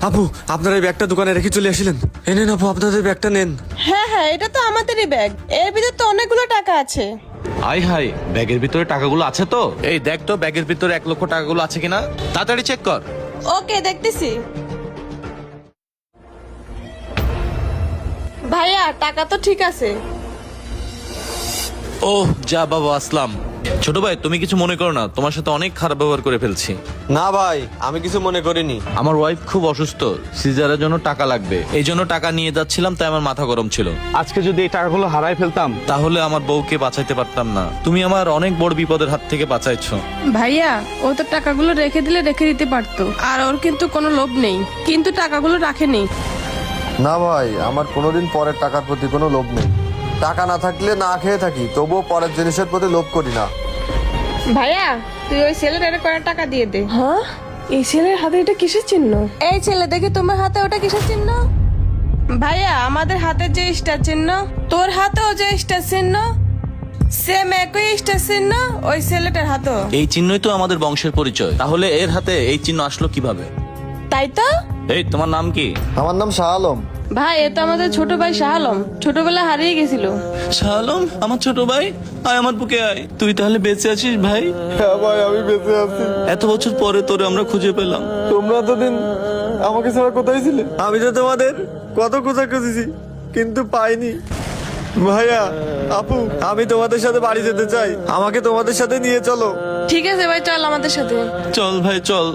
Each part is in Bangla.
আপু, আপনারা এই ব্যাগটা দোকানে রেখে চলে আসলেন। এনেন আপু, আপনাদের ব্যাগটা নেন। হ্যাঁ হ্যাঁ, এটা তো আমাদেরই ব্যাগ। এর ভিতরে তো অনেকগুলো টাকা আছে। হাই হাই, ব্যাগের ভিতরে টাকাগুলো আছে তো? এই দেখ তো ব্যাগের ভিতরে 1 লক্ষ টাকাগুলো আছে কিনা, তাড়াতাড়ি চেক কর। ওকে, দেখতেছি। ভাইয়া, টাকা তো ঠিক আছে। ওহ যা বাবা, আসলাম। ছোট ভাই, তুমি কিছু মনে করো না, তোমার সাথে অনেক খারাপ ব্যবহার করে ফেলছি। না ভাই, আমি কিছু মনে করিনি। আমার ওয়াইফ খুব অসুস্থ, সিজারের জন্য টাকা লাগবে, এই জন্য টাকা নিয়ে যাচ্ছিলাম, তাই আমার মাথা গরম ছিল। আজকে যদি এই টাকাগুলো হারাই ফেলতাম তাহলে আমার বউকে বাঁচাইতে পারতাম না। তুমি আমার অনেক বড় বিপদের হাত থেকে বাঁচাইছো। ভাইয়া, ও তো টাকাগুলো রেখে দিলে রেখে দিতে পারতো, আর ওর কিন্তু কোনো লোভ নেই, কিন্তু টাকাগুলো রাখেনি। না ভাই, আমার কোনোদিন পরের টাকার প্রতি কোনো লোভ নেই। টাকা না থাকলে না খেয়ে থাকি, তবুও পরের জিনিসের প্রতি লোভ করি না। ভাইয়া, তুই ওই ছেলেটার কয়েক টাকা দিয়ে দে। হ্যাঁ, এই ছেলের হাতে এটা কিসের চিহ্ন? এই ছেলে, দেখি তোমার হাতে ওটা কিসের চিহ্ন? ভাইয়া, আমাদের হাতে যে স্টার চিহ্ন, তোর হাতেও যে স্টার চিহ্ন, সেম একই স্টার চিহ্ন ওই ছেলেটার হাতেও। এই চিহ্নই তো আমাদের বংশের পরিচয়, তাহলে এর হাতে এই চিহ্ন আসলো কিভাবে? তাই তো। এই, তোমার নাম কি? আমার নাম শাহ আলম। ভাই, এ তো আমাদের ছোট ভাই শাহ আলম, ছোটবেলা হারিয়ে গেছিল। শালম, আমার ছোট ভাই, আয় আমার বুকে আয়। তুই তাহলে বেঁচে আছিস ভাই? হ্যাঁ ভাই, আমি বেঁচে আছি। এত বছর পরে তোরে আমরা খুঁজে পেলাম। তোমরা এতদিন আমাকে ছাড়া কোথায় ছিলে? আমি তো তোমাদের কত খোঁজা খুঁজেছি, কিন্তু পাইনি। ভাইয়া, আপু, আমি তোমাদের সাথে বাড়ি যেতে চাই, আমাকে তোমাদের সাথে নিয়ে চলো। ঠিক আছে ভাই, চল আমাদের সাথে। চল ভাই চল,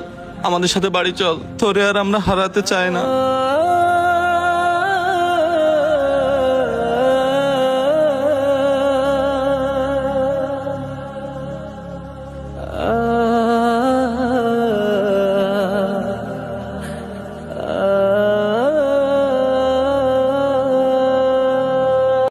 আমাদের সাথে বাড়ি চল, তোরে আর আমরা হারাতে চাই না।